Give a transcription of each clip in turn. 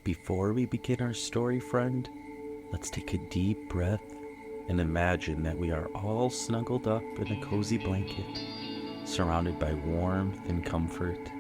before we begin our story, friend, let's take a deep breath and imagine that we are all snuggled up in a cozy blanket, surrounded by warmth and comfort.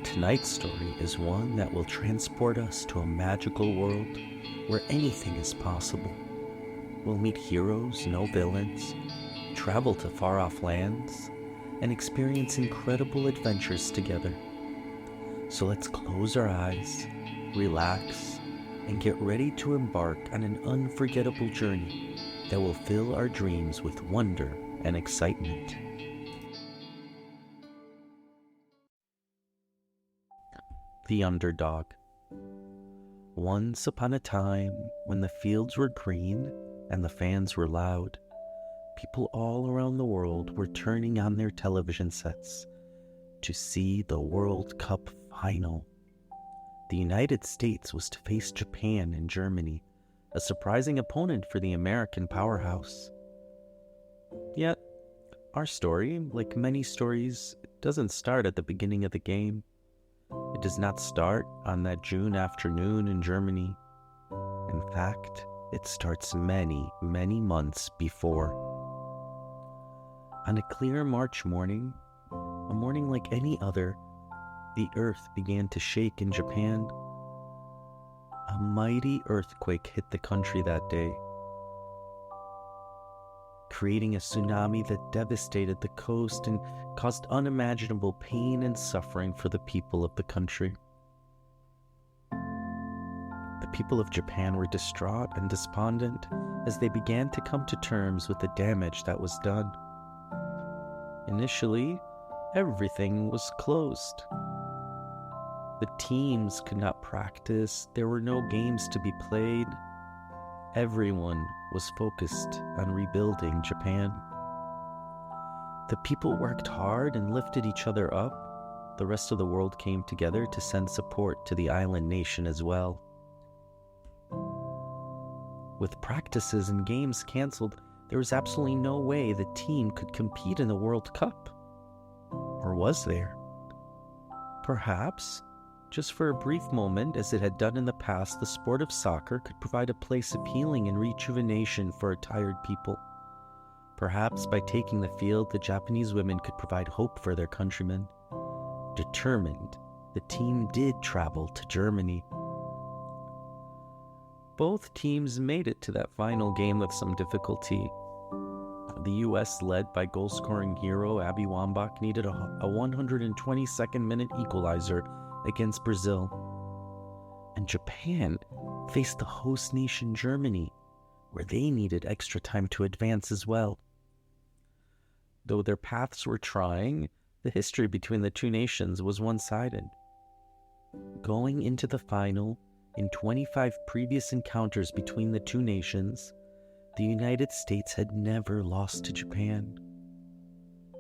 Tonight's story is one that will transport us to a magical world where anything is possible. We'll meet heroes, no villains, travel to far-off lands, and experience incredible adventures together. So let's close our eyes, relax, and get ready to embark on an unforgettable journey that will fill our dreams with wonder and excitement. The Underdog. Once upon a time, when the fields were green and the fans were loud, people all around the world were turning on their television sets to see the World Cup final. The United States was to face Japan and Germany, a surprising opponent for the American powerhouse. Yet, our story, like many stories, doesn't start at the beginning of the game. It does not start on that June afternoon in Germany. In fact, it starts many, many months before. On a clear March morning, a morning like any other, the earth began to shake in Japan. A mighty earthquake hit the country that day, creating a tsunami that devastated the coast and caused unimaginable pain and suffering for the people of the country. The people of Japan were distraught and despondent as they began to come to terms with the damage that was done. Initially, everything was closed. The teams could not practice, there were no games to be played. Everyone was focused on rebuilding Japan. The people worked hard and lifted each other up. The rest of the world came together to send support to the island nation as well. With practices and games canceled, there was absolutely no way the team could compete in the World Cup. Or was there? Perhaps, just for a brief moment, as it had done in the past, the sport of soccer could provide a place of healing and rejuvenation for a tired people. Perhaps by taking the field, the Japanese women could provide hope for their countrymen. Determined, the team did travel to Germany. Both teams made it to that final game with some difficulty. The U.S., led by goal-scoring hero Abby Wambach, needed a 122nd-minute equalizer against Brazil. And Japan faced the host nation Germany, where they needed extra time to advance as well. Though their paths were trying, the history between the two nations was one-sided. Going into the final, in 25 previous encounters between the two nations, the United States had never lost to Japan.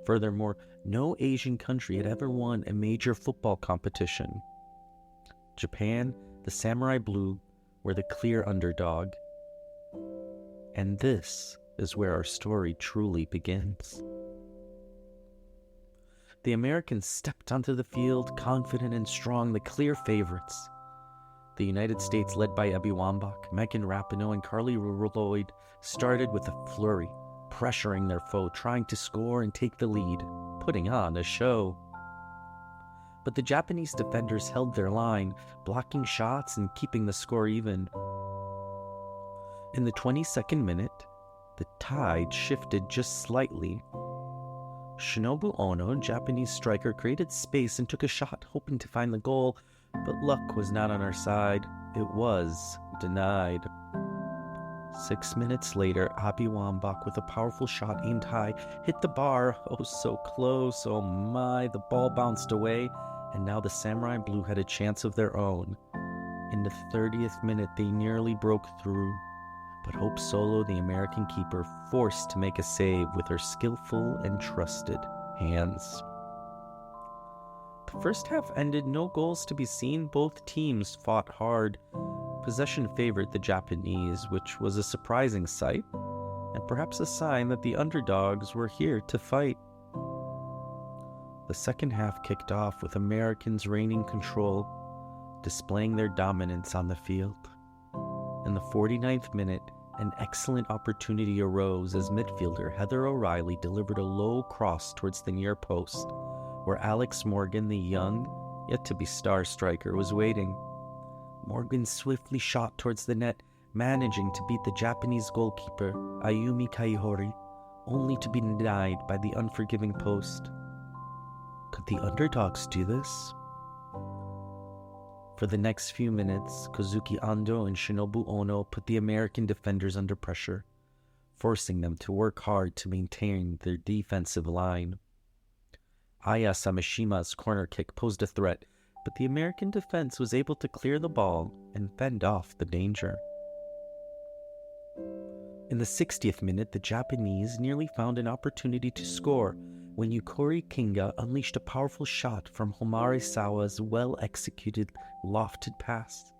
Furthermore, no Asian country had ever won a major football competition. Japan, the Samurai Blue, were the clear underdog. And this is where our story truly begins. The Americans stepped onto the field, confident and strong, the clear favorites. The United States, led by Abby Wambach, Megan Rapinoe, and Carly Lloyd, started with a flurry, pressuring their foe, trying to score and take the lead, putting on a show. But the Japanese defenders held their line, blocking shots and keeping the score even. In the 22nd minute, the tide shifted just slightly. Shinobu Ono, Japanese striker, created space and took a shot, hoping to find the goal, but luck was not on our side. It was denied. 6 minutes later, Abby Wambach, with a powerful shot aimed high, hit the bar. Oh, so close. Oh my, the ball bounced away, and now the Samurai Blue had a chance of their own. In the 30th minute, they nearly broke through, but Hope Solo, the American keeper, forced to make a save with her skillful and trusted hands. The first half ended, no goals to be seen. Both teams fought hard. Possession favored the Japanese, which was a surprising sight, and perhaps a sign that the underdogs were here to fight. The second half kicked off with Americans reigning control. displaying their dominance on the field. In the 49th minute, an excellent opportunity arose as midfielder Heather O'Reilly delivered a low cross towards the near post, where Alex Morgan, the young, yet-to-be star striker, was waiting. Morgan swiftly shot towards the net, managing to beat the Japanese goalkeeper Ayumi Kaihori, only to be denied by the unforgiving post. Could the underdogs do this? For the next few minutes, Kozuki Ando and Shinobu Ono put the American defenders under pressure, forcing them to work hard to maintain their defensive line. Aya Samashima's corner kick posed a threat, but the American defense was able to clear the ball and fend off the danger. In the 60th minute, the Japanese nearly found an opportunity to score when Yukori Kinga unleashed a powerful shot from Homare Sawa's well-executed, lofted pass.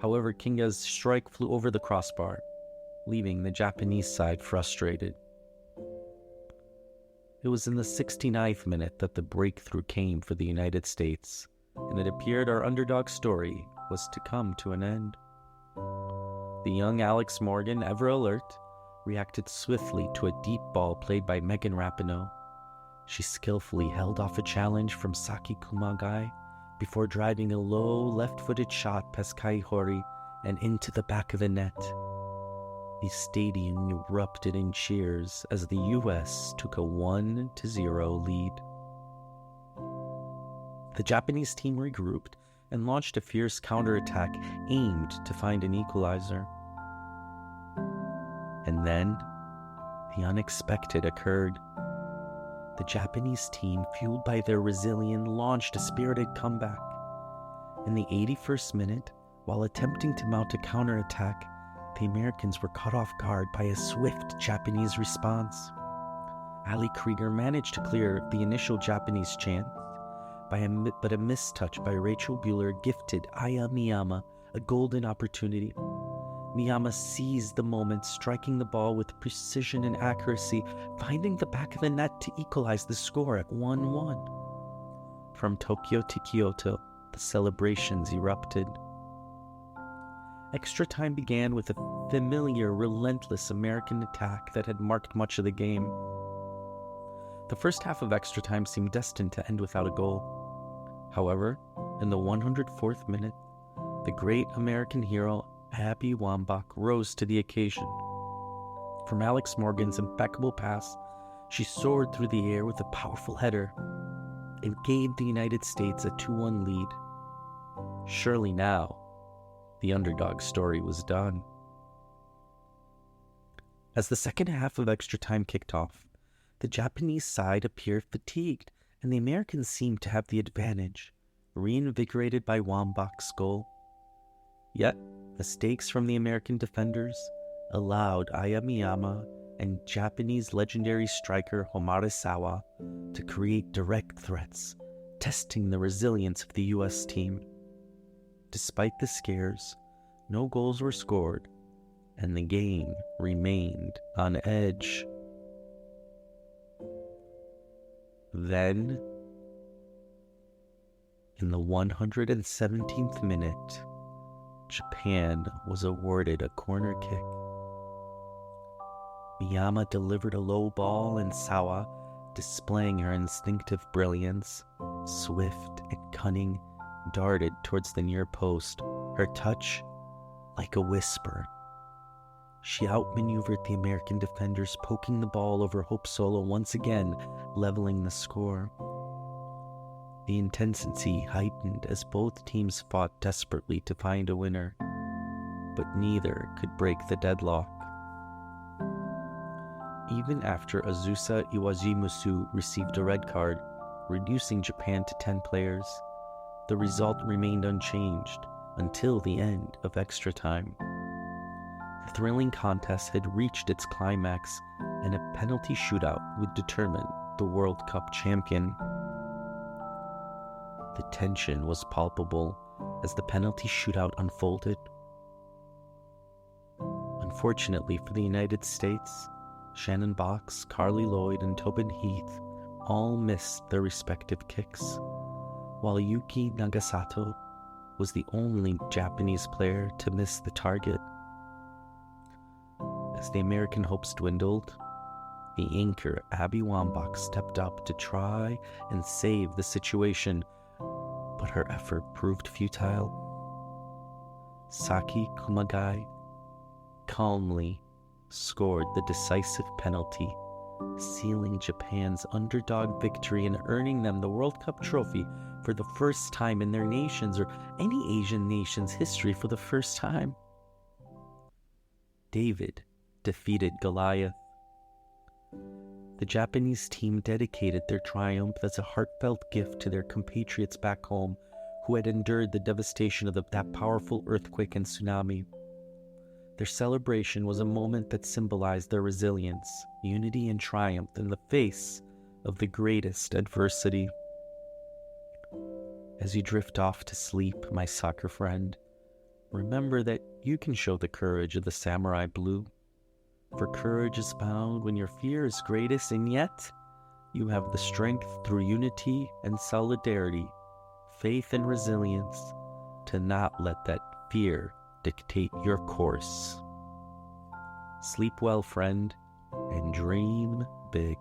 However, Kinga's strike flew over the crossbar, leaving the Japanese side frustrated. It was in the 69th minute that the breakthrough came for the United States, and it appeared our underdog story was to come to an end. The young Alex Morgan, ever alert, reacted swiftly to a deep ball played by Megan Rapinoe. She skillfully held off a challenge from Saki Kumagai before driving a low left-footed shot past Kaihori and into the back of the net. The stadium erupted in cheers as the U.S. took a 1-0 lead. The Japanese team regrouped and launched a fierce counterattack aimed to find an equalizer. And then, the unexpected occurred. The Japanese team, fueled by their resilience, launched a spirited comeback. In the 81st minute, while attempting to mount a counterattack, the Americans were caught off guard by a swift Japanese response. Ali Krieger managed to clear the initial Japanese chance, but a mistouch by Rachel Bueller gifted Aya Miyama a golden opportunity. Miyama seized the moment, striking the ball with precision and accuracy, finding the back of the net to equalize the score at 1-1. From Tokyo to Kyoto, the celebrations erupted. Extra time began with a familiar, relentless American attack that had marked much of the game. The first half of extra time seemed destined to end without a goal. However, in the 104th minute, the great American hero Abby Wambach rose to the occasion. From Alex Morgan's impeccable pass, she soared through the air with a powerful header and gave the United States a 2-1 lead. Surely now, the underdog story was done. As the second half of extra time kicked off, the Japanese side appeared fatigued, and the Americans seemed to have the advantage, reinvigorated by Wambach's goal. Yet, mistakes from the American defenders allowed Aya Miyama and Japanese legendary striker Homare Sawa to create direct threats, testing the resilience of the U.S. team. Despite the scares, no goals were scored, and the game remained on edge. Then, in the 117th minute, Japan was awarded a corner kick. Miyama delivered a low ball, and Sawa, displaying her instinctive brilliance, swift and cunning, darted towards the near post, her touch like a whisper. She outmaneuvered the American defenders, poking the ball over Hope Solo, once again leveling the score. The intensity heightened as both teams fought desperately to find a winner, but neither could break the deadlock. Even after Azusa Iwajimusu received a red card, reducing Japan to 10 players, the result remained unchanged until the end of extra time. The thrilling contest had reached its climax, and a penalty shootout would determine the World Cup champion. The tension was palpable as the penalty shootout unfolded. Unfortunately for the United States, Shannon Box, Carly Lloyd, and Tobin Heath all missed their respective kicks, while Yuki Nagasato was the only Japanese player to miss the target. As the American hopes dwindled, the anchor Abby Wambach stepped up to try and save the situation, but her effort proved futile. Saki Kumagai calmly scored the decisive penalty, sealing Japan's underdog victory and earning them the World Cup trophy for the first time in their nation's or any Asian nation's history for the first time. David defeated Goliath. The Japanese team dedicated their triumph as a heartfelt gift to their compatriots back home who had endured the devastation of that powerful earthquake and tsunami. Their celebration was a moment that symbolized their resilience, unity, and triumph in the face of the greatest adversity. As you drift off to sleep, my soccer friend, remember that you can show the courage of the samurai blue. For courage is found when your fear is greatest, and yet you have the strength through unity and solidarity, faith and resilience, to not let that fear dictate your course. Sleep well, friend, and dream big.